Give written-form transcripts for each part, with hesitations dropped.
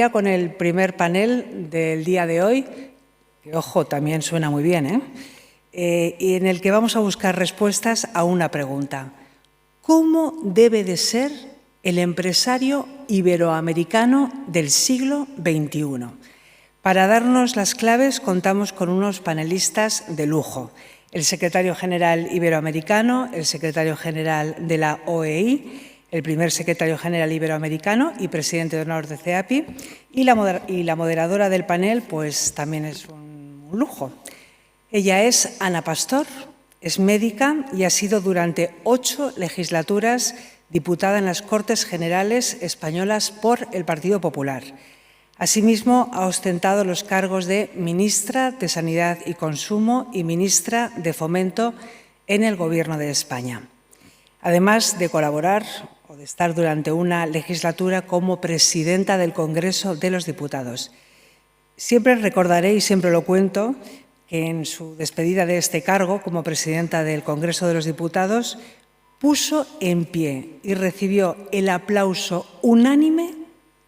Ya con el primer panel del día de hoy, que ojo, también suena muy bien, y en el que vamos a buscar respuestas a una pregunta. ¿Cómo debe de ser el empresario iberoamericano del siglo XXI? Para darnos las claves contamos con unos panelistas de lujo. El secretario general iberoamericano, el secretario general de la OEI, el primer secretario general iberoamericano y presidente de honor de CEAPI, y la moderadora del panel, pues también es un lujo. Ella es Ana Pastor, es médica y ha sido durante 8 legislaturas diputada en las Cortes Generales españolas por el Partido Popular. Asimismo, ha ostentado los cargos de ministra de Sanidad y Consumo y ministra de Fomento en el Gobierno de España. Además de colaborar o de estar durante una legislatura como presidenta del Congreso de los Diputados. Siempre recordaré, y siempre lo cuento, que en su despedida de este cargo como presidenta del Congreso de los Diputados puso en pie y recibió el aplauso unánime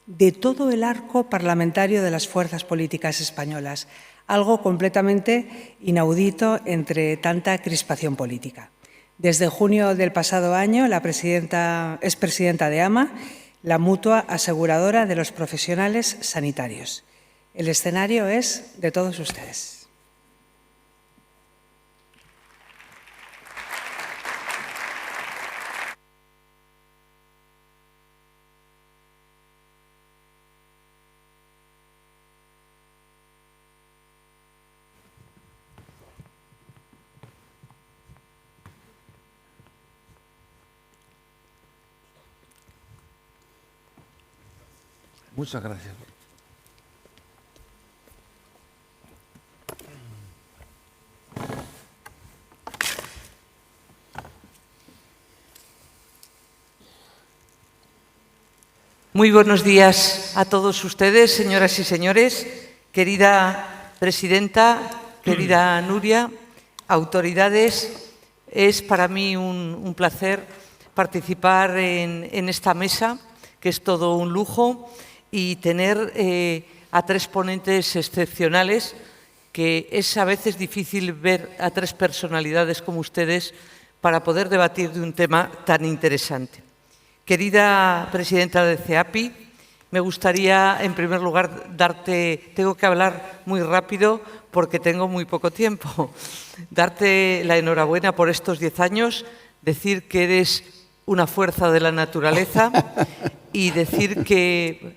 de todo el arco parlamentario de las fuerzas políticas españolas, algo completamente inaudito entre tanta crispación política. Desde junio del pasado año, es presidenta de AMA, la mutua aseguradora de los profesionales sanitarios. El escenario es de todos ustedes. Muchas gracias. Muy buenos días a todos ustedes, señoras y señores, querida presidenta, querida Nuria, autoridades. Es para mí un placer participar en esta mesa, que es todo un lujo, y tener a 3 ponentes excepcionales, que es a veces difícil ver a 3 personalidades como ustedes para poder debatir de un tema tan interesante. Querida presidenta de CEAPI, me gustaría, en primer lugar, tengo que hablar muy rápido porque tengo muy poco tiempo, darte la enhorabuena por estos 10 años, decir que eres una fuerza de la naturaleza y decir que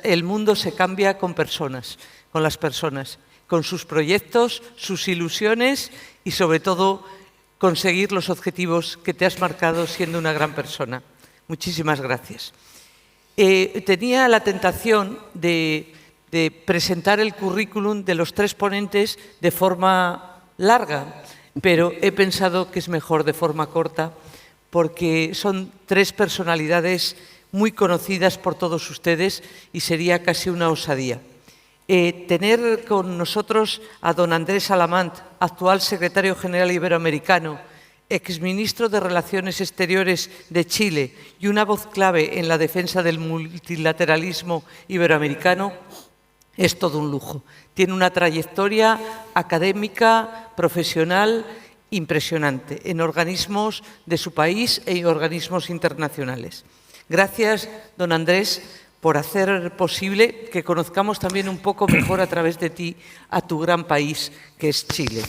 el mundo se cambia con personas, con las personas, con sus proyectos, sus ilusiones y, sobre todo, conseguir los objetivos que te has marcado siendo una gran persona. Muchísimas gracias. Tenía la tentación de presentar el currículum de los 3 ponentes de forma larga, pero he pensado que es mejor de forma corta porque son 3 personalidades muy conocidas por todos ustedes y sería casi una osadía. Tener con nosotros a don Andrés Alamant, actual secretario general iberoamericano, exministro de Relaciones Exteriores de Chile y una voz clave en la defensa del multilateralismo iberoamericano, es todo un lujo. Tiene una trayectoria académica, profesional, impresionante en organismos de su país e organismos internacionales. Gracias, don Andrés, por hacer posible que conozcamos también un poco mejor a través de ti a tu gran país, que es Chile.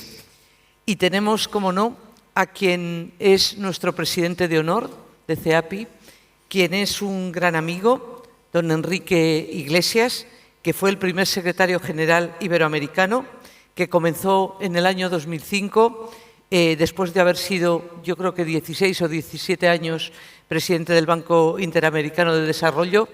Y tenemos, como no, a quien es nuestro presidente de honor de CEAPI, quien es un gran amigo, don Enrique Iglesias, que fue el primer secretario general iberoamericano, que comenzó en el año 2005, después de haber sido, yo creo que 16 o 17 años presidente del Banco Interamericano de Desarrollo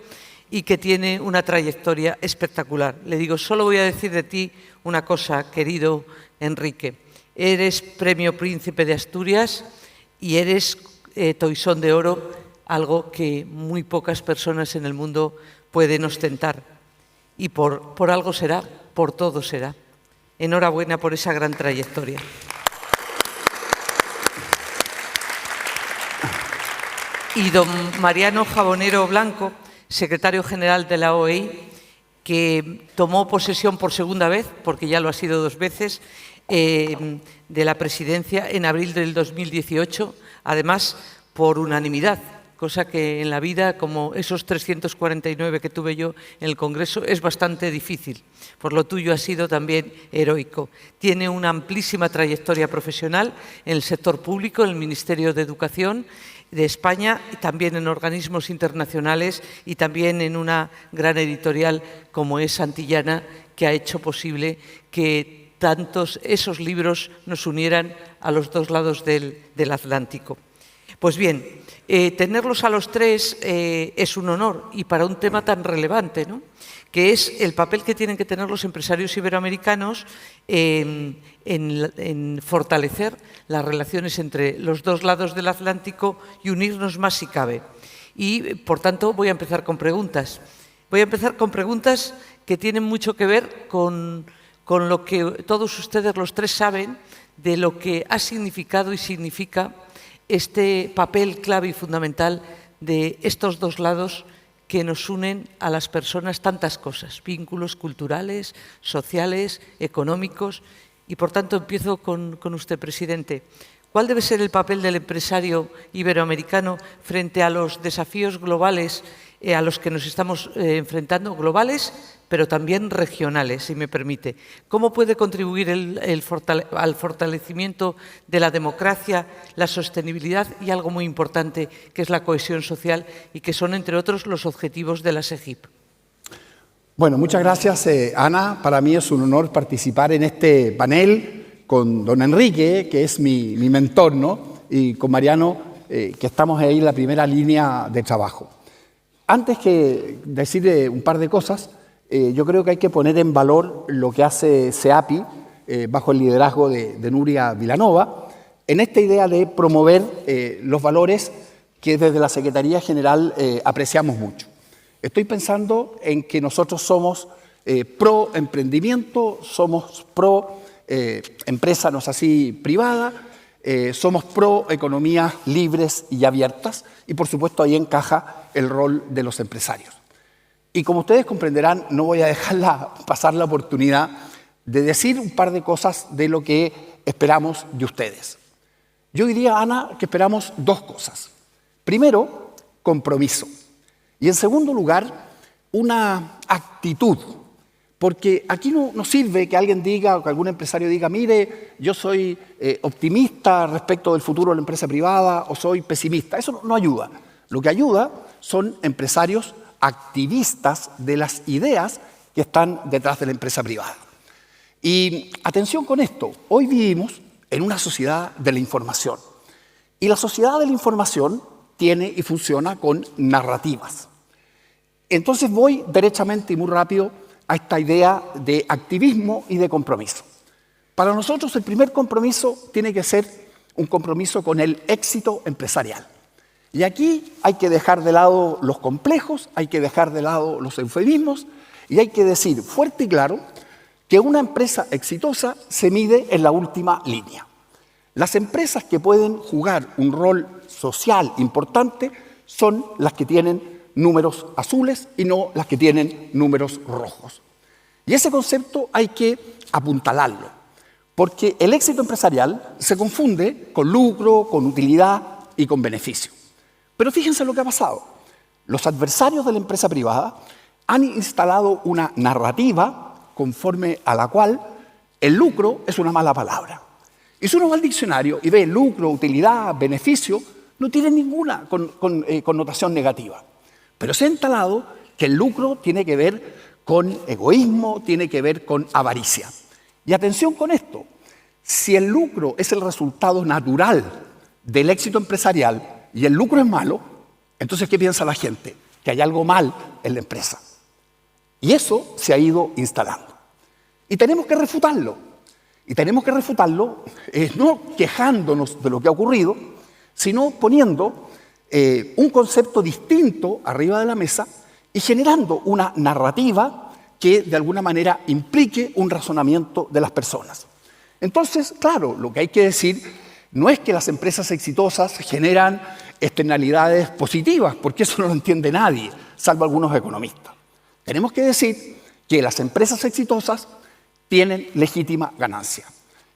y que tiene una trayectoria espectacular. Le digo, solo voy a decir de ti una cosa, querido Enrique. Eres Premio Príncipe de Asturias y eres Toisón de Oro, algo que muy pocas personas en el mundo pueden ostentar. Y por algo será, por todo será. Enhorabuena por esa gran trayectoria. Y don Mariano Jabonero Blanco, secretario general de la OEI, que tomó posesión por segunda vez, porque ya lo ha sido 2 veces, de la presidencia en abril del 2018, además por unanimidad, cosa que en la vida, como esos 349 que tuve yo en el Congreso, es bastante difícil. Por lo tuyo ha sido también heroico. Tiene una amplísima trayectoria profesional en el sector público, en el Ministerio de Educación de España, y también en organismos internacionales y también en una gran editorial como es Santillana, que ha hecho posible que tantos esos libros nos unieran a los 2 lados del Atlántico. Pues bien, tenerlos a los 3 es un honor, y para un tema tan relevante, ¿no?, que es el papel que tienen que tener los empresarios iberoamericanos en fortalecer las relaciones entre los 2 lados del Atlántico y unirnos más si cabe. Y, por tanto, voy a empezar con preguntas. Voy a empezar con preguntas que tienen mucho que ver con lo que todos ustedes, los 3, saben de lo que ha significado y significa este papel clave y fundamental de estos 2 lados que nos unen a las personas tantas cosas, vínculos culturales, sociales, económicos. Y, por tanto, empiezo con usted, presidente. ¿Cuál debe ser el papel del empresario iberoamericano frente a los desafíos globales a los que nos estamos enfrentando, globales, pero también regionales, si me permite? ¿Cómo puede contribuir al fortalecimiento de la democracia, la sostenibilidad y algo muy importante, que es la cohesión social y que son, entre otros, los objetivos de la SEGIP? Bueno, muchas gracias, Ana. Para mí es un honor participar en este panel con don Enrique, que es mi mentor, ¿no?, y con Mariano, que estamos ahí en la primera línea de trabajo. Antes que decir un par de cosas, yo creo que hay que poner en valor lo que hace SEAPI, bajo el liderazgo de Nuria Vilanova, en esta idea de promover los valores que desde la Secretaría General apreciamos mucho. Estoy pensando en que nosotros somos pro emprendimiento, somos pro empresa, no es así, privada, somos pro economías libres y abiertas, y por supuesto ahí encaja el rol de los empresarios. Y como ustedes comprenderán, no voy a dejar pasar la oportunidad de decir un par de cosas de lo que esperamos de ustedes. Yo diría, Ana, que esperamos 2 cosas. Primero, compromiso. Y en segundo lugar, una actitud. Porque aquí no sirve que alguien diga, o que algún empresario diga, mire, yo soy optimista respecto del futuro de la empresa privada, o soy pesimista. Eso no ayuda. Lo que ayuda son empresarios activistas de las ideas que están detrás de la empresa privada. Y atención con esto, hoy vivimos en una sociedad de la información. Y la sociedad de la información tiene y funciona con narrativas. Entonces voy derechamente y muy rápido a esta idea de activismo y de compromiso. Para nosotros el primer compromiso tiene que ser un compromiso con el éxito empresarial. Y aquí hay que dejar de lado los complejos, hay que dejar de lado los eufemismos y hay que decir fuerte y claro que una empresa exitosa se mide en la última línea. Las empresas que pueden jugar un rol social importante son las que tienen números azules y no las que tienen números rojos. Y ese concepto hay que apuntalarlo, porque el éxito empresarial se confunde con lucro, con utilidad y con beneficio. Pero fíjense lo que ha pasado. Los adversarios de la empresa privada han instalado una narrativa conforme a la cual el lucro es una mala palabra. Y si uno va al diccionario y ve lucro, utilidad, beneficio, no tiene ninguna connotación negativa. Pero se ha instalado que el lucro tiene que ver con egoísmo, tiene que ver con avaricia. Y atención con esto, si el lucro es el resultado natural del éxito empresarial y el lucro es malo, entonces ¿qué piensa la gente? Que hay algo mal en la empresa. Y eso se ha ido instalando. Y tenemos que refutarlo. Y tenemos que refutarlo no quejándonos de lo que ha ocurrido, sino poniendo un concepto distinto arriba de la mesa y generando una narrativa que de alguna manera implique un razonamiento de las personas. Entonces, claro, lo que hay que decir no es que las empresas exitosas generan externalidades positivas, porque eso no lo entiende nadie, salvo algunos economistas. Tenemos que decir que las empresas exitosas tienen legítima ganancia,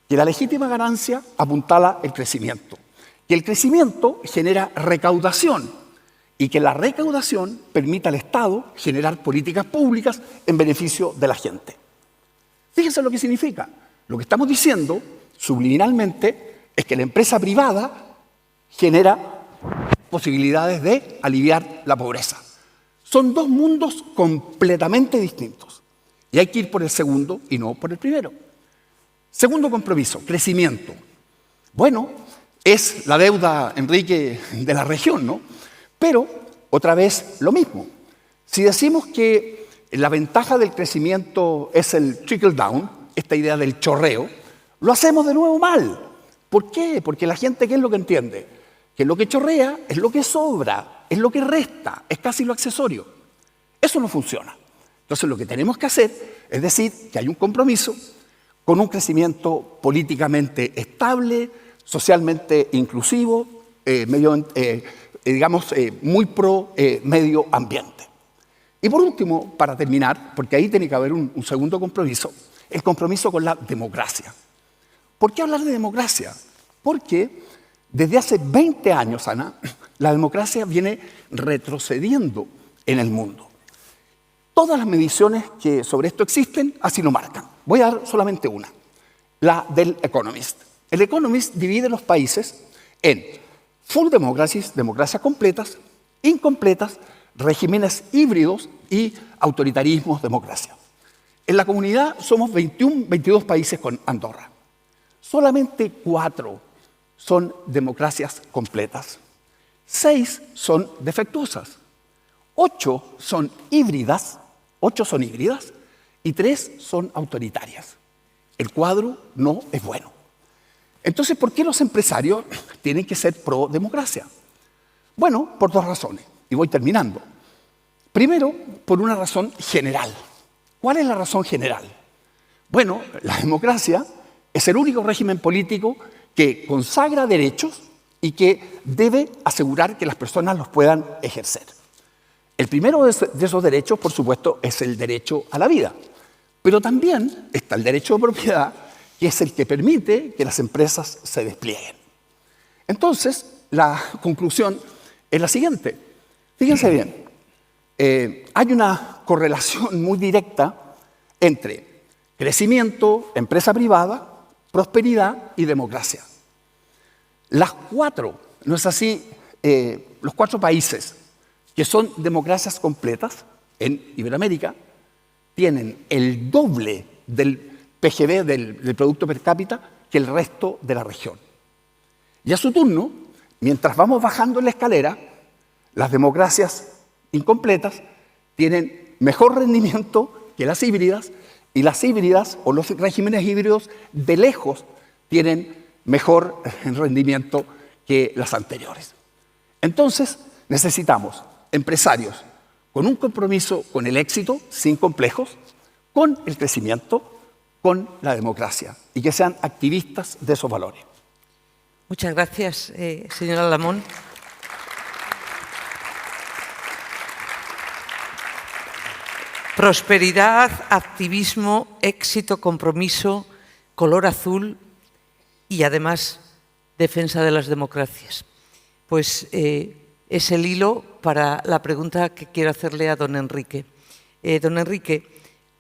que la legítima ganancia apuntala el crecimiento, que el crecimiento genera recaudación y que la recaudación permite al Estado generar políticas públicas en beneficio de la gente. Fíjense lo que significa. Lo que estamos diciendo subliminalmente es que la empresa privada genera posibilidades de aliviar la pobreza. Son dos mundos completamente distintos. Y hay que ir por el segundo y no por el primero. Segundo compromiso, crecimiento. Bueno, es la deuda, Enrique, de la región, ¿no? Pero, otra vez, lo mismo. Si decimos que la ventaja del crecimiento es el trickle down, esta idea del chorreo, lo hacemos de nuevo mal. ¿Por qué? Porque la gente, ¿qué es lo que entiende? Que lo que chorrea es lo que sobra, es lo que resta, es casi lo accesorio. Eso no funciona. Entonces lo que tenemos que hacer es decir que hay un compromiso con un crecimiento políticamente estable, socialmente inclusivo, muy pro medio ambiente. Y por último, para terminar, porque ahí tiene que haber un segundo compromiso, el compromiso con la democracia. ¿Por qué hablar de democracia? Porque desde hace 20 años, Ana, la democracia viene retrocediendo en el mundo. Todas las mediciones que sobre esto existen así lo marcan. Voy a dar solamente una, la del Economist. El Economist divide los países en full democracies, democracias completas, incompletas, regímenes híbridos y autoritarismos, democracia. En la comunidad somos 22 países con Andorra. Solamente 4 son democracias completas. 6 son defectuosas. 8 son híbridas y 3 son autoritarias. El cuadro no es bueno. Entonces, ¿por qué los empresarios tienen que ser pro democracia? Bueno, por 2 razones, y voy terminando. Primero, por una razón general. ¿Cuál es la razón general? Bueno, la democracia es el único régimen político que consagra derechos y que debe asegurar que las personas los puedan ejercer. El primero de esos derechos, por supuesto, es el derecho a la vida. Pero también está el derecho de propiedad, que es el que permite que las empresas se desplieguen. Entonces, la conclusión es la siguiente. Fíjense bien, hay una correlación muy directa entre crecimiento, empresa privada, prosperidad y democracia. Las 4, ¿no es así? Los 4 países que son democracias completas en Iberoamérica tienen el doble del PGB, del Producto Per Cápita, que el resto de la región. Y a su turno, mientras vamos bajando en la escalera, las democracias incompletas tienen mejor rendimiento que las híbridas, y las híbridas o los regímenes híbridos de lejos tienen mejor rendimiento que las anteriores. Entonces, necesitamos empresarios con un compromiso con el éxito, sin complejos, con el crecimiento, con la democracia, y que sean activistas de esos valores. Muchas gracias, señora Lamón. Prosperidad, activismo, éxito, compromiso, color azul y además defensa de las democracias. Pues es el hilo para la pregunta que quiero hacerle a don Enrique. Don Enrique,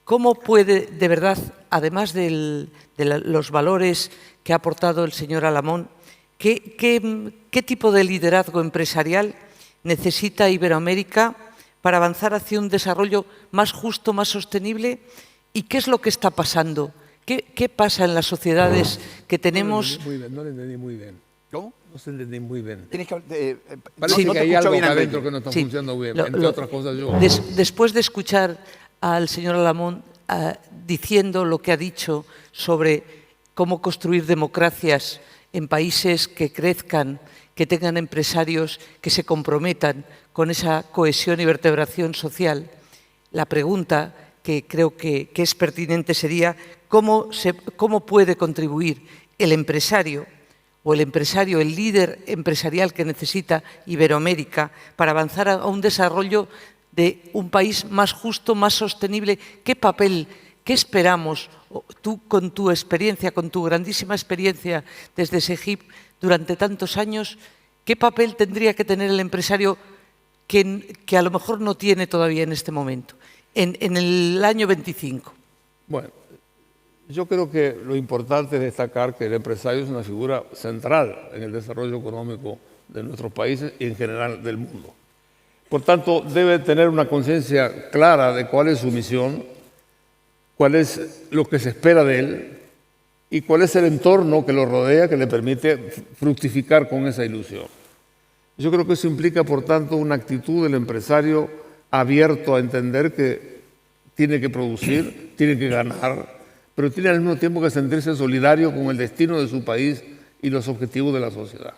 ¿cómo puede, de verdad, además de los valores que ha aportado el señor Alamón, qué tipo de liderazgo empresarial necesita Iberoamérica para avanzar hacia un desarrollo más justo, más sostenible? ¿Y qué es lo que está pasando? ¿Qué pasa en las sociedades que tenemos? No le entendí muy bien. ¿Cómo? No se entendí muy bien. Parece que hay algo acá adentro adentro que no está funcionando bien, entre otras cosas yo. Después de escuchar al señor Alamón diciendo lo que ha dicho sobre cómo construir democracias en países que crezcan, que tengan empresarios que se comprometan con esa cohesión y vertebración social, la pregunta que creo que es pertinente sería ¿cómo puede contribuir el empresario, el líder empresarial que necesita Iberoamérica para avanzar a un desarrollo de un país más justo, más sostenible. ¿Qué papel, qué esperamos? Tú, con tu experiencia, con tu grandísima experiencia desde SEGIP durante tantos años, ¿qué papel tendría que tener el empresario que a lo mejor no tiene todavía en este momento, en el año 25? Bueno, yo creo que lo importante es destacar que el empresario es una figura central en el desarrollo económico de nuestros países y en general del mundo. Por tanto, debe tener una conciencia clara de cuál es su misión, cuál es lo que se espera de él y cuál es el entorno que lo rodea que le permite fructificar con esa ilusión. Yo creo que eso implica, por tanto, una actitud del empresario abierto a entender que tiene que producir, tiene que ganar, pero tiene al mismo tiempo que sentirse solidario con el destino de su país y los objetivos de la sociedad.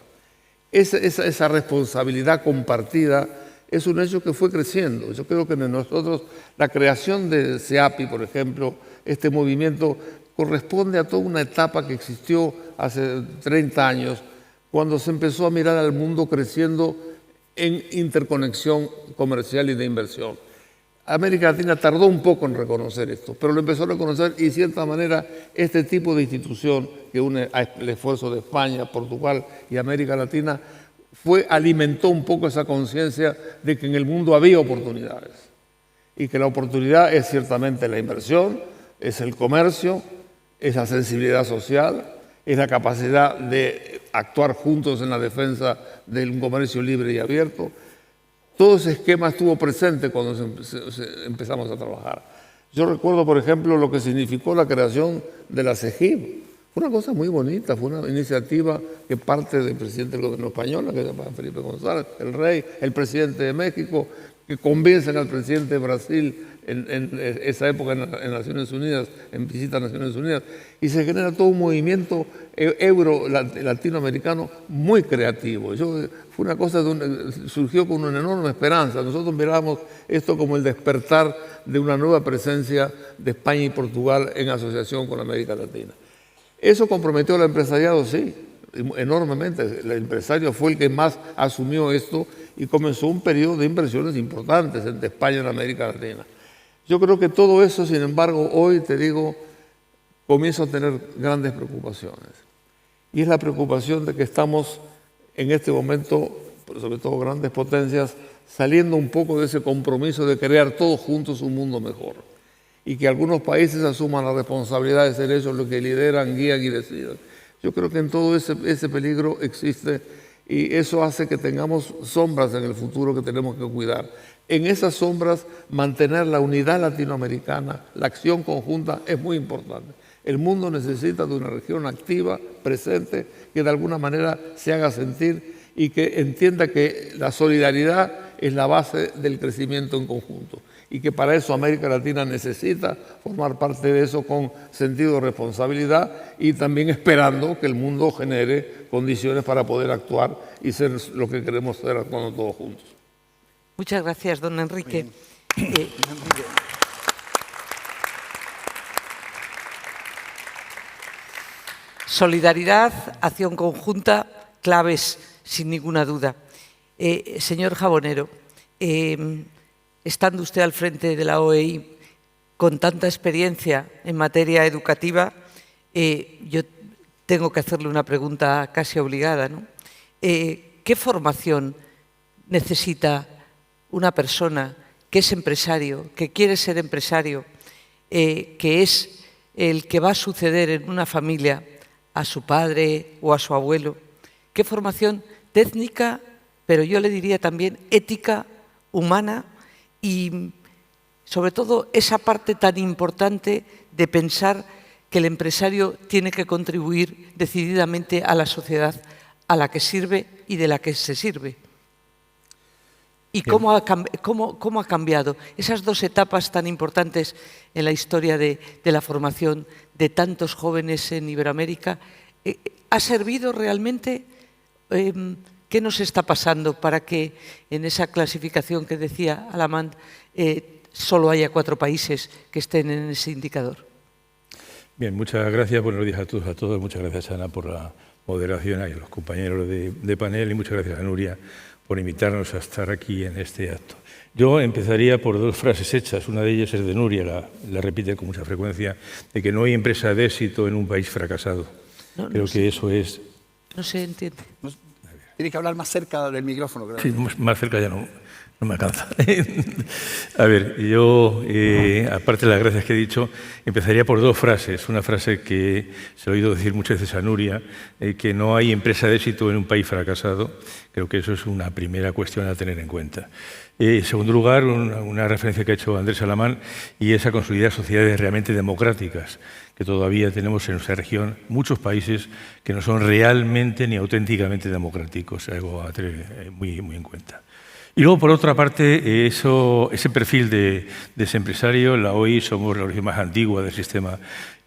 Esa responsabilidad compartida es un hecho que fue creciendo. Yo creo que en nosotros la creación de SEAPI, por ejemplo, este movimiento corresponde a toda una etapa que existió hace 30 años, cuando se empezó a mirar al mundo creciendo en interconexión comercial y de inversión. América Latina tardó un poco en reconocer esto, pero lo empezó a reconocer y de cierta manera este tipo de institución que une el esfuerzo de España, Portugal y América Latina alimentó un poco esa conciencia de que en el mundo había oportunidades y que la oportunidad es ciertamente la inversión, es el comercio, es la sensibilidad social, es la capacidad de actuar juntos en la defensa de un comercio libre y abierto. Todo ese esquema estuvo presente cuando empezamos a trabajar. Yo recuerdo, por ejemplo, lo que significó la creación de la SEGIP. Fue una cosa muy bonita, fue una iniciativa que parte del presidente del gobierno español, que se llama Felipe González, el rey, el presidente de México, que convencen al presidente de Brasil en esa época en Naciones Unidas, en visita a Naciones Unidas, y se genera todo un movimiento latinoamericano muy creativo. Fue una cosa surgió con una enorme esperanza. Nosotros mirábamos esto como el despertar de una nueva presencia de España y Portugal en asociación con América Latina. Eso comprometió al empresariado, sí, enormemente. El empresario fue el que más asumió esto y comenzó un periodo de inversiones importantes entre España y América Latina. Yo creo que todo eso, sin embargo, hoy, te digo, comienzo a tener grandes preocupaciones. Y es la preocupación de que estamos en este momento, sobre todo grandes potencias, saliendo un poco de ese compromiso de crear todos juntos un mundo mejor. Y que algunos países asuman la responsabilidad de ser ellos los que lideran, guían y decidan. Yo creo que en todo ese peligro existe y eso hace que tengamos sombras en el futuro que tenemos que cuidar. En esas sombras, mantener la unidad latinoamericana, la acción conjunta es muy importante. El mundo necesita de una región activa, presente, que de alguna manera se haga sentir y que entienda que la solidaridad es la base del crecimiento en conjunto y que para eso América Latina necesita formar parte de eso con sentido de responsabilidad y también esperando que el mundo genere condiciones para poder actuar y ser lo que queremos ser actuando todos juntos. Muchas gracias, don Enrique. Solidaridad, acción conjunta, claves sin ninguna duda. Señor Jabonero, estando usted al frente de la OEI con tanta experiencia en materia educativa, yo tengo que hacerle una pregunta casi obligada, ¿no? ¿Qué formación necesita una persona que es empresario, que quiere ser empresario, que es el que va a suceder en una familia a su padre o a su abuelo? ¿Qué formación técnica, pero yo le diría también ética, humana y sobre todo esa parte tan importante de pensar que el empresario tiene que contribuir decididamente a la sociedad a la que sirve y de la que se sirve? ¿Y cómo ha cambiado esas dos etapas tan importantes en la historia de la formación de tantos jóvenes en Iberoamérica? ¿Ha servido realmente? ¿Qué nos está pasando para que en esa clasificación que decía Alamand solo haya 4 países que estén en ese indicador? Bien, muchas gracias. Buenos días a todos. Muchas gracias, Ana, por la moderación y a los compañeros de panel y muchas gracias a Nuria por invitarnos a estar aquí en este acto. Yo empezaría por dos frases hechas. Una de ellas es de Nuria, la repite con mucha frecuencia, de que no hay empresa de éxito en un país fracasado. Creo que eso es... No se entiende. Tiene que hablar más cerca del micrófono, creo. Sí, más cerca ya no me alcanza. A ver, yo, aparte de las gracias que he dicho, empezaría por dos frases. Una frase que se ha oído decir muchas veces a Nuria, que no hay empresa de éxito en un país fracasado. Creo que eso es una primera cuestión a tener en cuenta. En segundo lugar, una referencia que ha hecho Andrés Alamán, y es a consolidar sociedades realmente democráticas, que todavía tenemos en nuestra región muchos países que no son realmente ni auténticamente democráticos, algo a tener muy en cuenta. Y luego, por otra parte, ese perfil de ese empresario, la OI somos la organización más antigua del sistema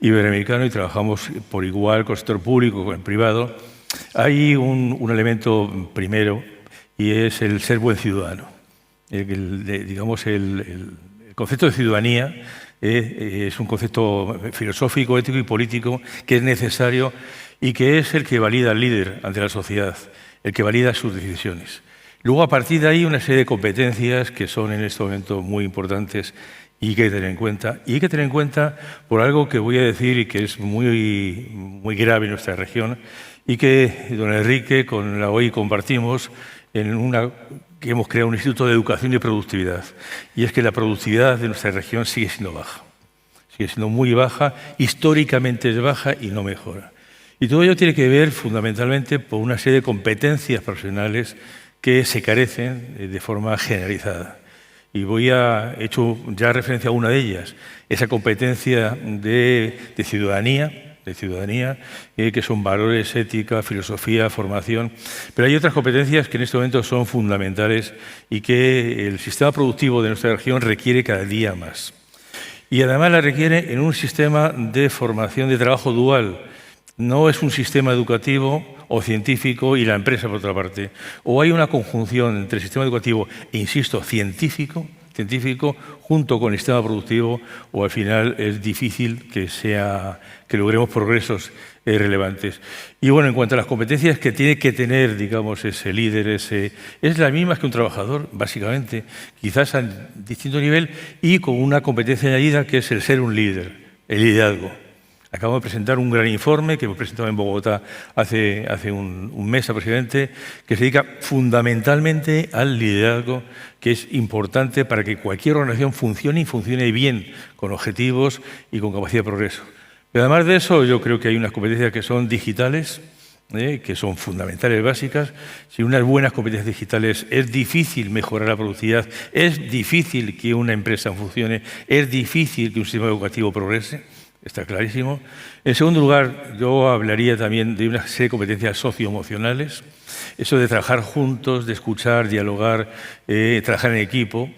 iberoamericano y trabajamos por igual con el sector público, con el privado. Hay un elemento primero y es el ser buen ciudadano. Digamos, el concepto de ciudadanía es un concepto filosófico, ético y político que es necesario y que es el que valida al líder ante la sociedad, el que valida sus decisiones. Luego, a partir de ahí, una serie de competencias que son en este momento muy importantes y que hay que tener en cuenta. Y hay que tener en cuenta por algo que voy a decir y que es muy grave en nuestra región y que don Enrique con la OI compartimos que hemos creado un Instituto de Educación y Productividad. Y es que la productividad de nuestra región sigue siendo baja. Sigue siendo muy baja, históricamente es baja y no mejora. Y todo ello tiene que ver fundamentalmente por una serie de competencias profesionales que se carecen de forma generalizada. Y he hecho ya referencia a una de ellas, esa competencia de ciudadanía, que son valores, ética, filosofía, formación. Pero hay otras competencias que en este momento son fundamentales y que el sistema productivo de nuestra región requiere cada día más. Y además la requiere en un sistema de formación de trabajo dual. No es un sistema educativo o científico y la empresa, por otra parte. O hay una conjunción entre el sistema educativo e, insisto, científico junto con el sistema productivo, o al final es difícil que logremos progresos relevantes. Y bueno, en cuanto a las competencias que tiene que tener, digamos, ese líder, es la misma que un trabajador, básicamente, quizás a distinto nivel y con una competencia añadida que es el ser un líder, el liderazgo. Acabo de presentar un gran informe que hemos presentado en Bogotá hace un mes aproximadamente, que se dedica fundamentalmente al liderazgo, que es importante para que cualquier organización funcione y funcione bien, con objetivos y con capacidad de progreso. Pero además de eso, yo creo que hay unas competencias que son digitales, que son fundamentales, básicas. Sin unas buenas competencias digitales es difícil mejorar la productividad, es difícil que una empresa funcione, es difícil que un sistema educativo progrese. Está clarísimo. En segundo lugar, yo hablaría también de una serie de competencias socioemocionales. Eso de trabajar juntos, de escuchar, dialogar, trabajar en equipo,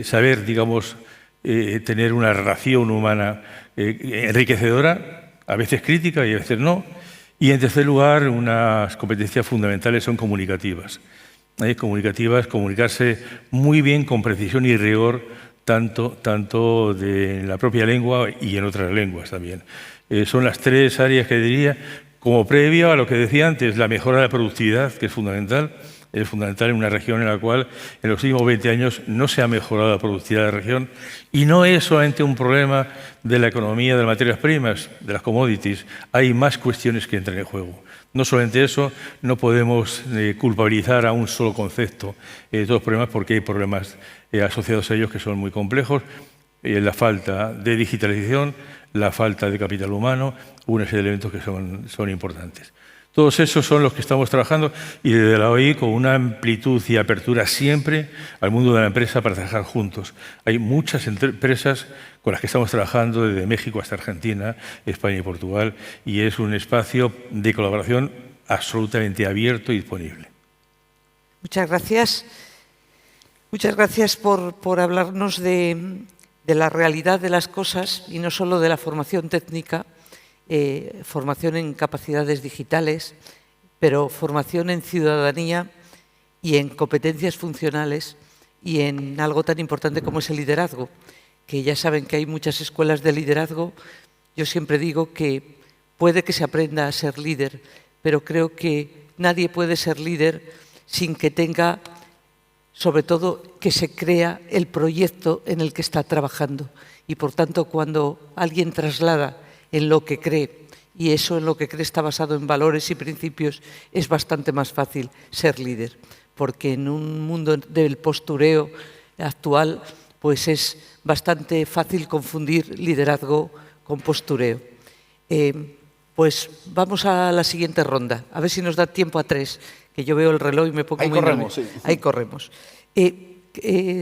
saber, digamos, tener una relación humana enriquecedora, a veces crítica y a veces no. Y en tercer lugar, unas competencias fundamentales son comunicativas. Comunicarse muy bien, con precisión y rigor, tanto de la propia lengua y en otras lenguas también. Son las tres áreas que diría, como previo a lo que decía antes, la mejora de la productividad, que es fundamental en una región en la cual en los últimos 20 años no se ha mejorado la productividad de la región, y no es solamente un problema de la economía de las materias primas, de las commodities, hay más cuestiones que entran en juego. No solamente eso, no podemos culpabilizar a un solo concepto de todos los problemas, porque hay problemas asociados a ellos que son muy complejos, la falta de digitalización, la falta de capital humano, una serie de elementos que son importantes. Todos esos son los que estamos trabajando y desde la OI con una amplitud y apertura siempre al mundo de la empresa para trabajar juntos. Hay muchas empresas con las que estamos trabajando desde México hasta Argentina, España y Portugal, y es un espacio de colaboración absolutamente abierto y disponible. Muchas gracias. Muchas gracias por hablarnos de la realidad de las cosas y no solo de la formación técnica, formación en capacidades digitales, pero formación en ciudadanía y en competencias funcionales y en algo tan importante como es el liderazgo, que ya saben que hay muchas escuelas de liderazgo. Yo siempre digo que puede que se aprenda a ser líder, pero creo que nadie puede ser líder sin que tenga sobre todo que se crea el proyecto en el que está trabajando. Y por tanto, cuando alguien traslada en lo que cree, y eso en lo que cree está basado en valores y principios, es bastante más fácil ser líder, porque en un mundo del postureo actual, pues es bastante fácil confundir liderazgo con postureo. Pues vamos a la siguiente ronda, a ver si nos da tiempo a 3, que yo veo el reloj y me pongo muy nervioso. Sí. Ahí corremos.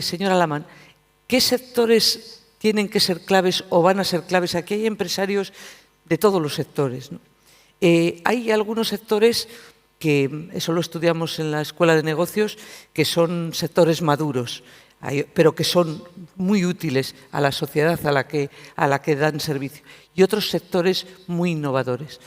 Señora Laman, ¿qué sectores tienen que ser claves o van a ser claves? Aquí hay empresarios de todos los sectores, ¿no? Hay algunos sectores que, eso lo estudiamos en la Escuela de Negocios, que son sectores maduros, pero que son muy útiles a la sociedad a la que dan servicio, y otros sectores muy innovadores.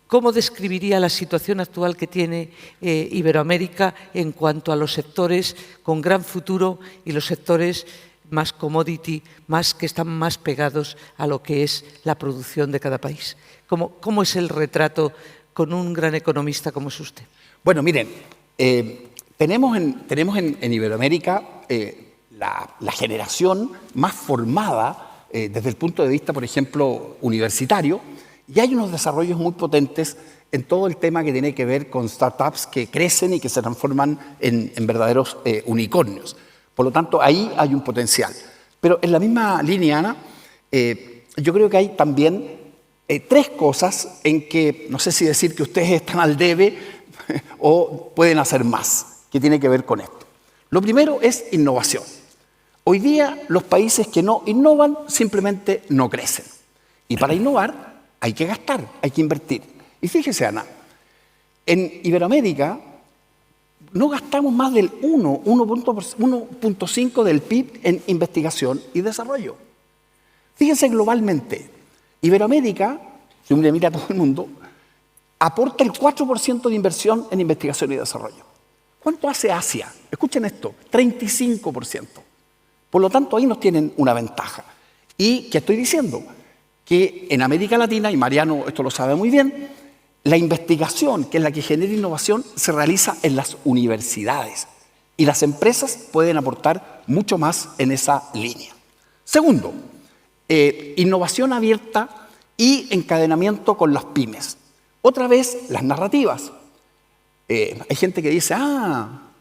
¿Cómo describiría la situación actual que tiene Iberoamérica en cuanto a los sectores con gran futuro y los sectores más commodity, que están más pegados a lo que es la producción de cada país? ¿Cómo es el retrato con un gran economista como es usted? Bueno, miren, tenemos en Iberoamérica la generación más formada desde el punto de vista, por ejemplo, universitario, y hay unos desarrollos muy potentes en todo el tema que tiene que ver con startups que crecen y que se transforman en verdaderos unicornios. Por lo tanto, ahí hay un potencial. Pero en la misma línea, Ana, yo creo que hay también 3 cosas en que, no sé si decir que ustedes están al debe o pueden hacer más, que tiene que ver con esto. Lo primero es innovación. Hoy día los países que no innovan simplemente no crecen. Y para innovar hay que gastar, hay que invertir. Y fíjese, Ana, en Iberoamérica no gastamos más del 1.5 del PIB en investigación y desarrollo. Fíjense globalmente, Iberoamérica, si uno mira a todo el mundo, aporta el 4% de inversión en investigación y desarrollo. ¿Cuánto hace Asia? Escuchen esto, 35%. Por lo tanto, ahí nos tienen una ventaja. ¿Y qué estoy diciendo? Que en América Latina, y Mariano esto lo sabe muy bien, la investigación, que es la que genera innovación, se realiza en las universidades. Y las empresas pueden aportar mucho más en esa línea. Segundo, innovación abierta y encadenamiento con las pymes. Otra vez, las narrativas. Hay gente que dice,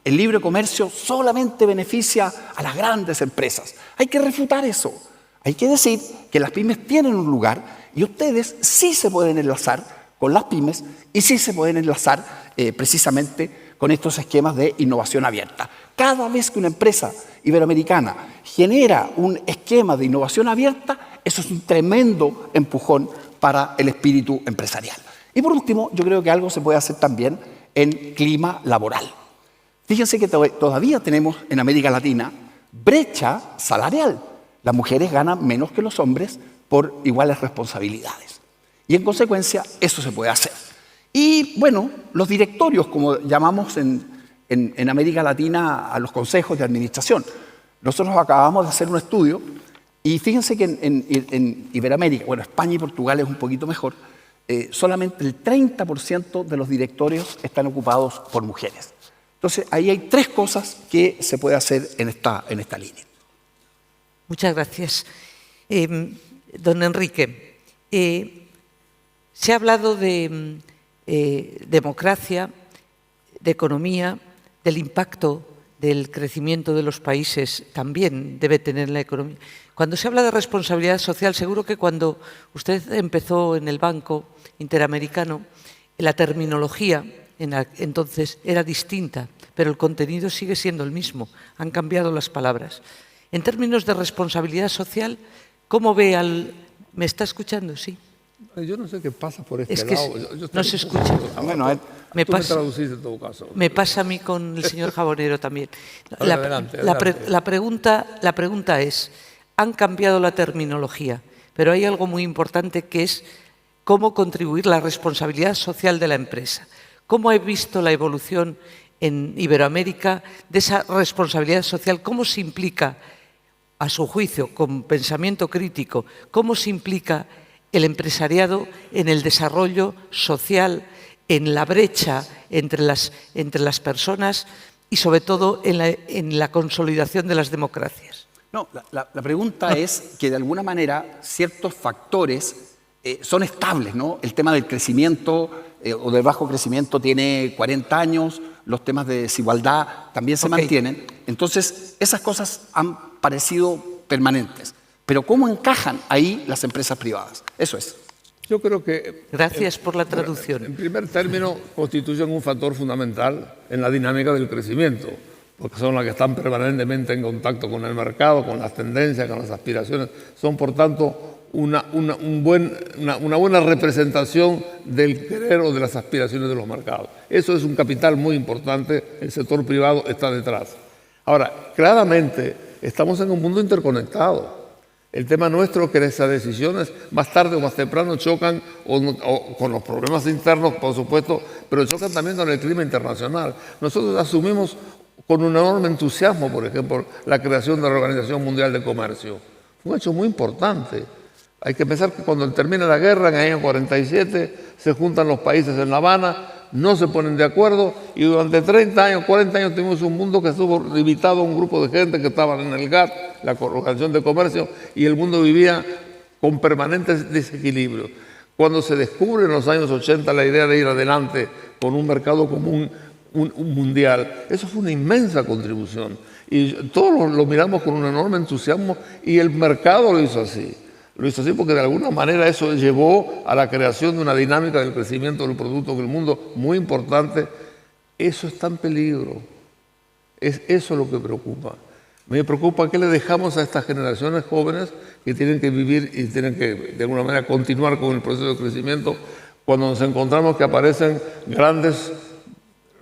el libre comercio solamente beneficia a las grandes empresas. Hay que refutar eso. Hay que decir que las pymes tienen un lugar y ustedes sí se pueden enlazar con las pymes y sí se pueden enlazar precisamente con estos esquemas de innovación abierta. Cada vez que una empresa iberoamericana genera un esquema de innovación abierta, eso es un tremendo empujón para el espíritu empresarial. Y por último, yo creo que algo se puede hacer también en clima laboral. Fíjense que todavía tenemos en América Latina brecha salarial. Las mujeres ganan menos que los hombres por iguales responsabilidades. Y en consecuencia, eso se puede hacer. Y bueno, los directorios, como llamamos en América Latina a los consejos de administración. Nosotros acabamos de hacer un estudio y fíjense que en Iberoamérica, bueno, España y Portugal es un poquito mejor, solamente el 30% de los directorios están ocupados por mujeres. Entonces, ahí hay 3 cosas que se puede hacer en esta línea. Muchas gracias. Don Enrique, se ha hablado de democracia, de economía, del impacto del crecimiento de los países también debe tener la economía. Cuando se habla de responsabilidad social, seguro que cuando usted empezó en el Banco Interamericano, la terminología entonces era distinta, pero el contenido sigue siendo el mismo. Han cambiado las palabras. En términos de responsabilidad social, ¿cómo ve al...? ¿Me está escuchando? Sí. Yo no sé qué pasa por este es que lado. no se escucha. Bueno, me traducís en todo caso. Me pasa a mí con el señor Jabonero también. Adelante. La pregunta es, han cambiado la terminología, pero hay algo muy importante que es cómo contribuir la responsabilidad social de la empresa. ¿Cómo he visto la evolución en Iberoamérica de esa responsabilidad social? ¿Cómo se implica, a su juicio, con pensamiento crítico, cómo se implica el empresariado en el desarrollo social, en la brecha entre las personas y sobre todo en la consolidación de las democracias? No, la pregunta es que de alguna manera ciertos factores son estables, ¿no? El tema del crecimiento o del bajo crecimiento tiene 40 años, los temas de desigualdad también se mantienen. Entonces, esas cosas han parecido permanentes. Pero ¿cómo encajan ahí las empresas privadas? Eso es. Yo creo que... Gracias por la traducción. En primer término, constituyen un factor fundamental en la dinámica del crecimiento, porque son las que están permanentemente en contacto con el mercado, con las tendencias, con las aspiraciones. Son, por tanto, una buena representación del querer o de las aspiraciones de los mercados. Eso es un capital muy importante, el sector privado está detrás. Ahora, claramente, estamos en un mundo interconectado. El tema nuestro es que esas decisiones más tarde o más temprano chocan o con los problemas internos, por supuesto, pero chocan también con el clima internacional. Nosotros asumimos con un enorme entusiasmo, por ejemplo, la creación de la Organización Mundial de Comercio. Fue un hecho muy importante. Hay que pensar que cuando termina la guerra, en el año 47, se juntan los países en La Habana, no se ponen de acuerdo y durante 30 años, 40 años tuvimos un mundo que estuvo limitado a un grupo de gente que estaban en el GATT, la Organización de Comercio, y el mundo vivía con permanentes desequilibrios. Cuando se descubre en los años 80 la idea de ir adelante con un mercado común, un mundial, eso fue una inmensa contribución. Y todos lo miramos con un enorme entusiasmo y el mercado lo hizo así. Lo hizo así porque de alguna manera eso llevó a la creación de una dinámica del crecimiento del producto del mundo muy importante. Eso está en peligro. Es eso lo que preocupa. Me preocupa qué le dejamos a estas generaciones jóvenes que tienen que vivir y tienen que de alguna manera continuar con el proceso de crecimiento cuando nos encontramos que aparecen grandes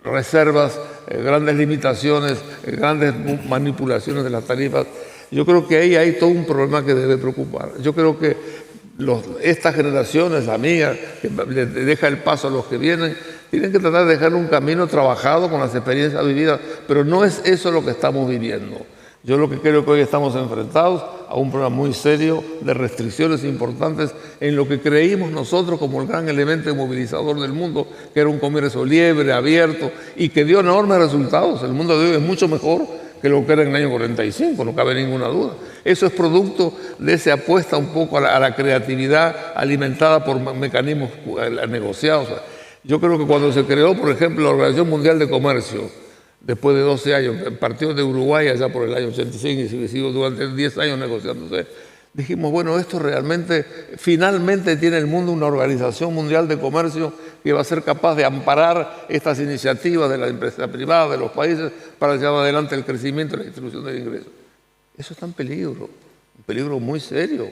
reservas, grandes limitaciones, grandes manipulaciones de las tarifas. Yo creo que ahí hay todo un problema que debe preocupar. Yo creo que estas generaciones, la mía, que le deja el paso a los que vienen, tienen que tratar de dejar un camino trabajado con las experiencias vividas, pero no es eso lo que estamos viviendo. Yo lo que creo que hoy estamos enfrentados a un problema muy serio de restricciones importantes en lo que creímos nosotros como el gran elemento movilizador del mundo, que era un comercio libre, abierto y que dio enormes resultados. El mundo de hoy es mucho mejor que lo que era en el año 45, no cabe ninguna duda. Eso es producto de esa apuesta un poco a la creatividad alimentada por mecanismos negociados. Yo creo que cuando se creó, por ejemplo, la Organización Mundial de Comercio, después de 12 años, partió de Uruguay allá por el año 85 y siguió durante 10 años negociándose, dijimos, bueno, esto realmente, finalmente tiene el mundo una Organización Mundial de Comercio que va a ser capaz de amparar estas iniciativas de la empresa privada, de los países, para llevar adelante el crecimiento y la distribución del ingreso. Eso está en peligro, un peligro muy serio.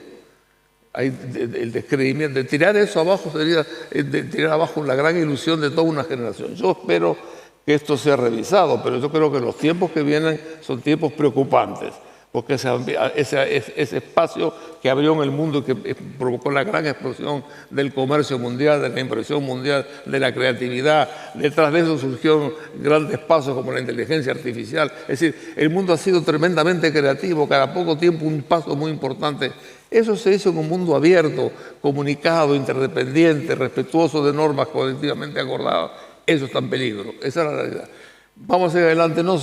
Hay el descreimiento, de tirar eso abajo sería de tirar abajo la gran ilusión de toda una generación. Yo espero que esto sea revisado, pero yo creo que los tiempos que vienen son tiempos preocupantes, porque ese espacio que abrió en el mundo y que provocó la gran explosión del comercio mundial, de la impresión mundial, de la creatividad, detrás de eso surgieron grandes pasos como la inteligencia artificial. Es decir, el mundo ha sido tremendamente creativo, cada poco tiempo un paso muy importante. Eso se hizo en un mundo abierto, comunicado, interdependiente, respetuoso de normas colectivamente acordadas. Eso está en peligro, esa es la realidad. Vamos hacia adelante, no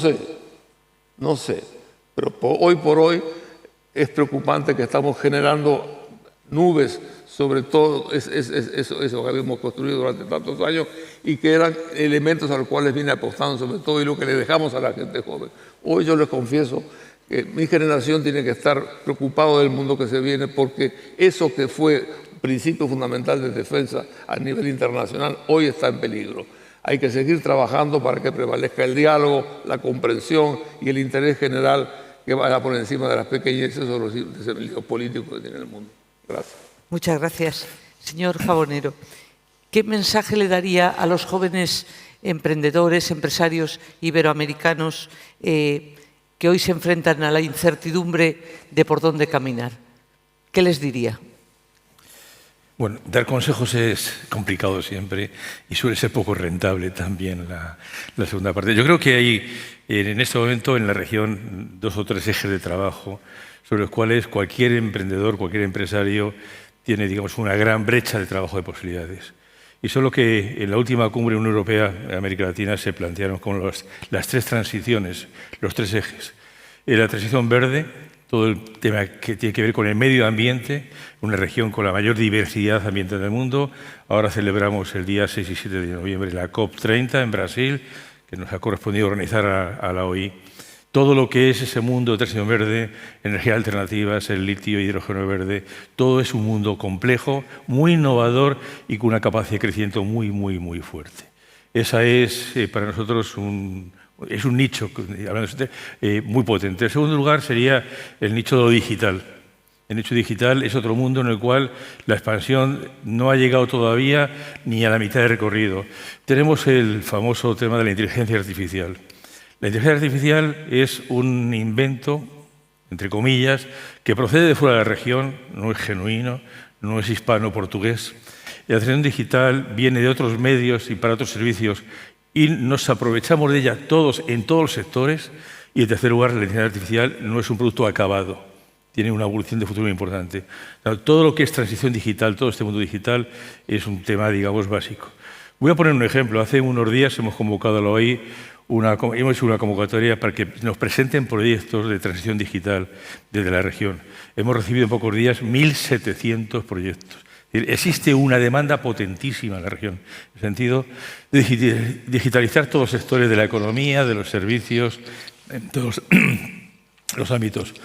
sé, pero hoy por hoy es preocupante que estamos generando nubes sobre todo eso que habíamos construido durante tantos años y que eran elementos a los cuales viene apostando sobre todo y lo que le dejamos a la gente joven. Hoy yo les confieso que mi generación tiene que estar preocupado del mundo que se viene porque eso que fue principio fundamental de defensa a nivel internacional hoy está en peligro. Hay que seguir trabajando para que prevalezca el diálogo, la comprensión y el interés general que vaya por encima de las pequeñeces o los desafíos políticos que tiene el mundo. Gracias. Muchas gracias. Señor Jabonero, ¿qué mensaje le daría a los jóvenes emprendedores, empresarios iberoamericanos que hoy se enfrentan a la incertidumbre de por dónde caminar? ¿Qué les diría? Bueno, dar consejos es complicado siempre y suele ser poco rentable también la segunda parte. Yo creo que hay en este momento en la región 2 o 3 ejes de trabajo sobre los cuales cualquier emprendedor, cualquier empresario tiene, digamos, una gran brecha de trabajo de posibilidades. Y solo que en la última cumbre Unión Europea América Latina se plantearon como las tres transiciones, los tres ejes. La transición verde, todo el tema que tiene que ver con el medio ambiente, una región con la mayor diversidad ambiental del mundo. Ahora celebramos el día 6 y 7 de noviembre la COP30 en Brasil, que nos ha correspondido organizar a la OI. Todo lo que es ese mundo de transición verde, energías alternativas, el litio, hidrógeno verde, todo es un mundo complejo, muy innovador y con una capacidad de crecimiento muy, muy, muy fuerte. Esa es para nosotros un nicho muy potente. En segundo lugar sería el nicho de lo digital. El nicho digital es otro mundo en el cual la expansión no ha llegado todavía ni a la mitad de recorrido. Tenemos el famoso tema de la inteligencia artificial. La inteligencia artificial es un invento, entre comillas, que procede de fuera de la región, no es genuino, no es hispano-portugués. La transición digital viene de otros medios y para otros servicios y nos aprovechamos de ella todos en todos los sectores. Y en tercer lugar, la inteligencia artificial no es un producto acabado, tiene una evolución de futuro muy importante. Todo lo que es transición digital, todo este mundo digital, es un tema, digamos, básico. Voy a poner un ejemplo. Hace unos días hemos convocado a la OI, hemos hecho una convocatoria para que nos presenten proyectos de transición digital desde la región. Hemos recibido en pocos días 1.700 proyectos. Existe una demanda potentísima en la región, en el sentido de digitalizar todos los sectores de la economía, de los servicios, en todos los ámbitos.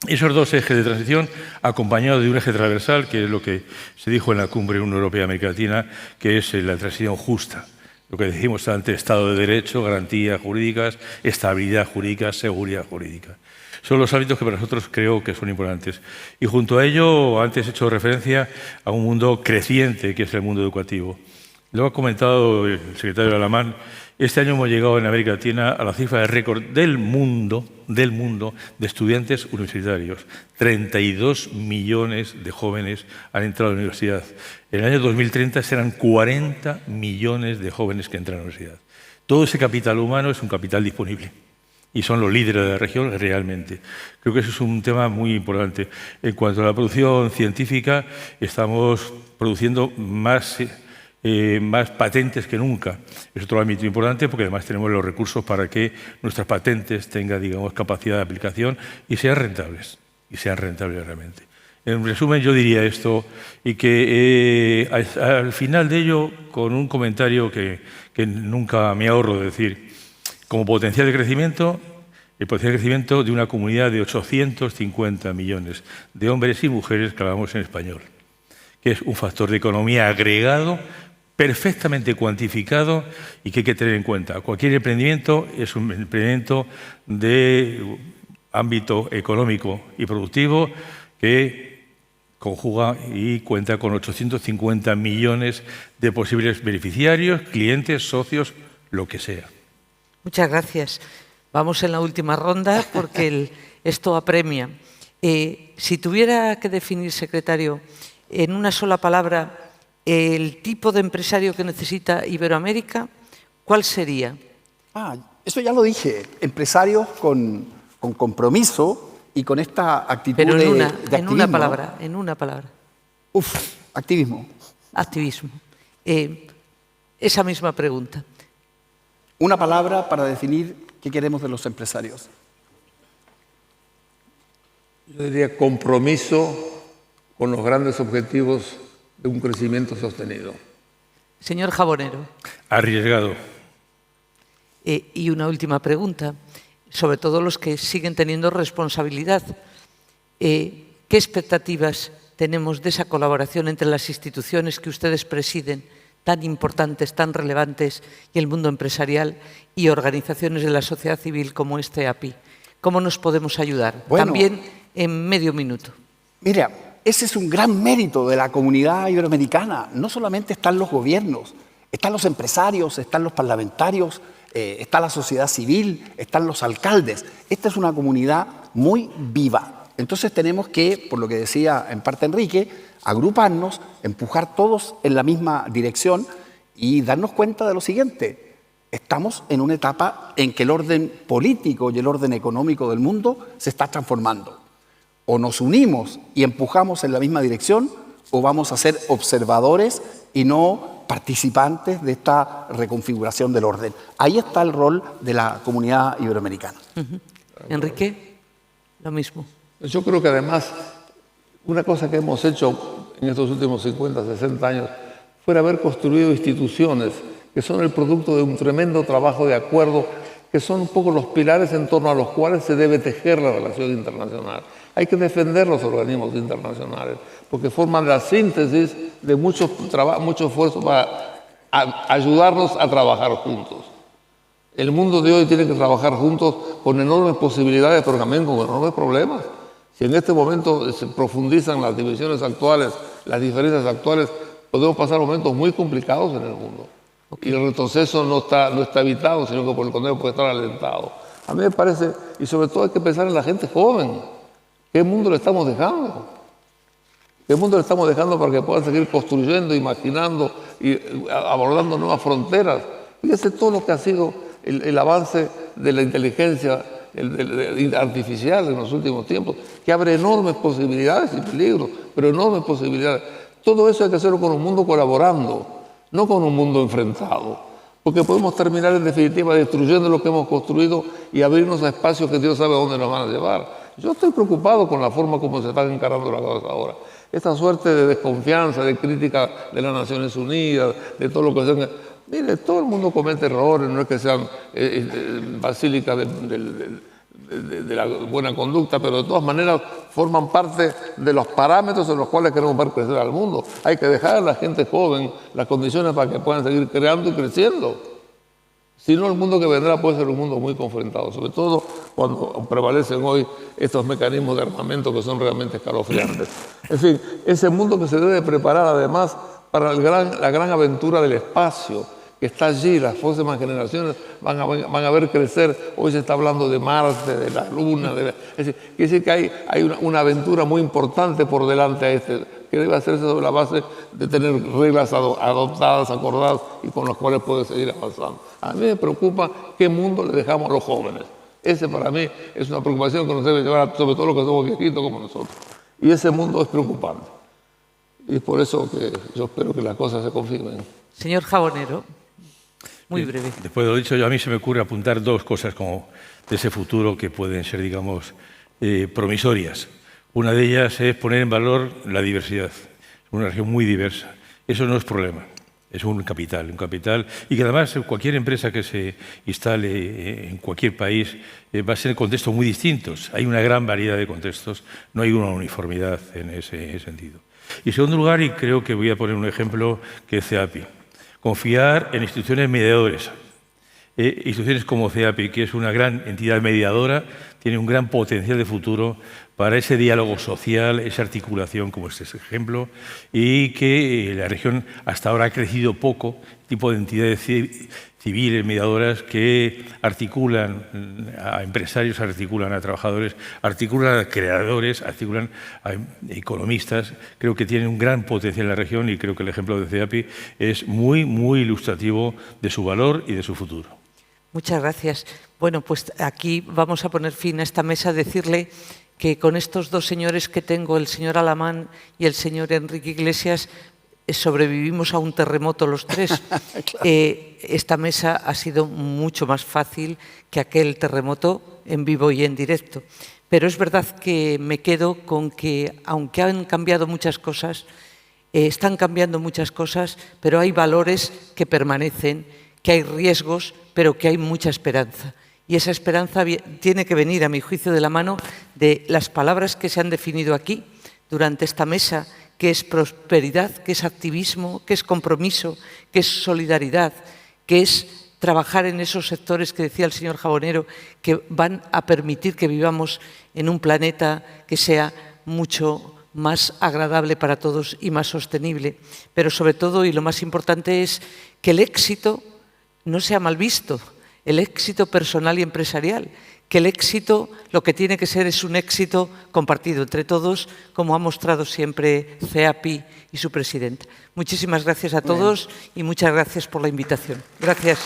Esos dos ejes de transición, acompañados de un eje transversal, que es lo que se dijo en la Cumbre Unión Europea-América Latina, que es la transición justa. Lo que decimos antes, Estado de Derecho, garantías jurídicas, estabilidad jurídica, seguridad jurídica. Son los ámbitos que para nosotros creo que son importantes. Y junto a ello, antes he hecho referencia a un mundo creciente, que es el mundo educativo. Lo ha comentado el secretario Alamán. Este año hemos llegado en América Latina a la cifra de récord del mundo de estudiantes universitarios. 32 millones de jóvenes han entrado a la universidad. En el año 2030 serán 40 millones de jóvenes que entran a la universidad. Todo ese capital humano es un capital disponible y son los líderes de la región realmente. Creo que eso es un tema muy importante. En cuanto a la producción científica, estamos produciendo más patentes que nunca. Es otro ámbito importante porque además tenemos los recursos para que nuestras patentes tengan, digamos, capacidad de aplicación y sean rentables realmente. En resumen, yo diría esto y que al final de ello, con un comentario que nunca me ahorro de decir, como potencial de crecimiento, el potencial de crecimiento de una comunidad de 850 millones de hombres y mujeres que hablamos en español, que es un factor de economía agregado perfectamente cuantificado y que hay que tener en cuenta. Cualquier emprendimiento es un emprendimiento de ámbito económico y productivo que conjuga y cuenta con 850 millones de posibles beneficiarios, clientes, socios, lo que sea. Muchas gracias. Vamos en la última ronda porque esto apremia. Si tuviera que definir, secretario, en una sola palabra, el tipo de empresario que necesita Iberoamérica, ¿cuál sería? Eso ya lo dije. Empresarios con compromiso y con esta actitud Pero de activismo. En una palabra. Activismo. Activismo. Esa misma pregunta. Una palabra para definir qué queremos de los empresarios. Yo diría compromiso con los grandes objetivos de un crecimiento sostenido. Señor Jabonero. Arriesgado. Y una última pregunta, sobre todo los que siguen teniendo responsabilidad. ¿Qué expectativas tenemos de esa colaboración entre las instituciones que ustedes presiden, tan importantes, tan relevantes, y el mundo empresarial y organizaciones de la sociedad civil como este API? ¿Cómo nos podemos ayudar? Bueno, también en medio minuto. Mira, ese es un gran mérito de la comunidad iberoamericana. No solamente están los gobiernos, están los empresarios, están los parlamentarios, está la sociedad civil, están los alcaldes. Esta es una comunidad muy viva. Entonces tenemos que, por lo que decía en parte Enrique, agruparnos, empujar todos en la misma dirección y darnos cuenta de lo siguiente. Estamos en una etapa en que el orden político y el orden económico del mundo se está transformando. O nos unimos y empujamos en la misma dirección, o vamos a ser observadores y no participantes de esta reconfiguración del orden? Ahí está el rol de la comunidad iberoamericana. Enrique, lo mismo. Yo creo que además, una cosa que hemos hecho en estos últimos 50, 60 años, fue haber construido instituciones que son el producto de un tremendo trabajo de acuerdo, que son un poco los pilares en torno a los cuales se debe tejer la relación internacional. Hay que defender los organismos internacionales, porque forman la síntesis de mucho esfuerzo para ayudarnos a trabajar juntos. El mundo de hoy tiene que trabajar juntos con enormes posibilidades, pero también con enormes problemas. Si en este momento se profundizan las divisiones actuales, las diferencias actuales, podemos pasar momentos muy complicados en el mundo. Y el retroceso no está evitado, sino que por el contrario puede estar alentado. A mí me parece, y sobre todo hay que pensar en la gente joven. ¿Qué mundo le estamos dejando? ¿Qué mundo le estamos dejando para que puedan seguir construyendo, imaginando y abordando nuevas fronteras? Fíjese todo lo que ha sido el avance de la inteligencia artificial en los últimos tiempos, que abre enormes posibilidades y peligros, pero enormes posibilidades. Todo eso hay que hacerlo con un mundo colaborando, no con un mundo enfrentado, porque podemos terminar en definitiva destruyendo lo que hemos construido y abrirnos a espacios que Dios sabe a dónde nos van a llevar. Yo estoy preocupado con la forma como se están encarando las cosas ahora. Esta suerte de desconfianza, de crítica de las Naciones Unidas, de todo lo que sean. Mire, todo el mundo comete errores, no es que sean basílicas de la buena conducta, pero de todas maneras forman parte de los parámetros en los cuales queremos ver crecer al mundo. Hay que dejar a la gente joven las condiciones para que puedan seguir creando y creciendo. Si no, el mundo que vendrá puede ser un mundo muy confrontado, sobre todo cuando prevalecen hoy estos mecanismos de armamento que son realmente escalofriantes. En fin, ese mundo que se debe preparar además para la gran aventura del espacio, que está allí, las próximas generaciones van a ver crecer. Hoy se está hablando de Marte, de la Luna, es decir, que hay una aventura muy importante por delante a que debe hacerse sobre la base de tener reglas adoptadas, acordadas y con las cuales puede seguir avanzando. A mí me preocupa qué mundo le dejamos a los jóvenes. Ese para mí es una preocupación que nos debe llevar, sobre todo los que somos viejitos como nosotros. Y ese mundo es preocupante. Y es por eso que yo espero que las cosas se confirmen. Señor Jabonero, muy breve. Después de lo dicho, a mí se me ocurre apuntar dos cosas como de ese futuro que pueden ser, digamos, promisorias. Una de ellas es poner en valor la diversidad. Es una región muy diversa. Eso no es problema. Es un capital, y que además cualquier empresa que se instale en cualquier país va a ser en contextos muy distintos. Hay una gran variedad de contextos, no hay una uniformidad en ese sentido. Y en segundo lugar, y creo que voy a poner un ejemplo que es CEAPI, confiar en instituciones mediadoras. Instituciones como CEAPI, que es una gran entidad mediadora, tiene un gran potencial de futuro para ese diálogo social, esa articulación, como este ejemplo, y que la región hasta ahora ha crecido poco, tipo de entidades civiles, mediadoras, que articulan a empresarios, articulan a trabajadores, articulan a creadores, articulan a economistas. Creo que tienen un gran potencial en la región y creo que el ejemplo de CEAPI es muy, muy ilustrativo de su valor y de su futuro. Muchas gracias. Bueno, pues aquí vamos a poner fin a esta mesa, decirle que con estos dos señores que tengo, el señor Alamán y el señor Enrique Iglesias, sobrevivimos a un terremoto los tres. Claro. Esta mesa ha sido mucho más fácil que aquel terremoto en vivo y en directo. Pero es verdad que me quedo con que, aunque han cambiado muchas cosas, están cambiando muchas cosas, pero hay valores que permanecen, que hay riesgos, pero que hay mucha esperanza. Y esa esperanza tiene que venir, a mi juicio, de la mano de las palabras que se han definido aquí durante esta mesa, que es prosperidad, que es activismo, que es compromiso, que es solidaridad, que es trabajar en esos sectores que decía el señor Jabonero, que van a permitir que vivamos en un planeta que sea mucho más agradable para todos y más sostenible. Pero sobre todo, y lo más importante, es que el éxito no sea mal visto, el éxito personal y empresarial, que el éxito lo que tiene que ser es un éxito compartido entre todos, como ha mostrado siempre CEAPI y su presidenta. Muchísimas gracias a todos y muchas gracias por la invitación. Gracias.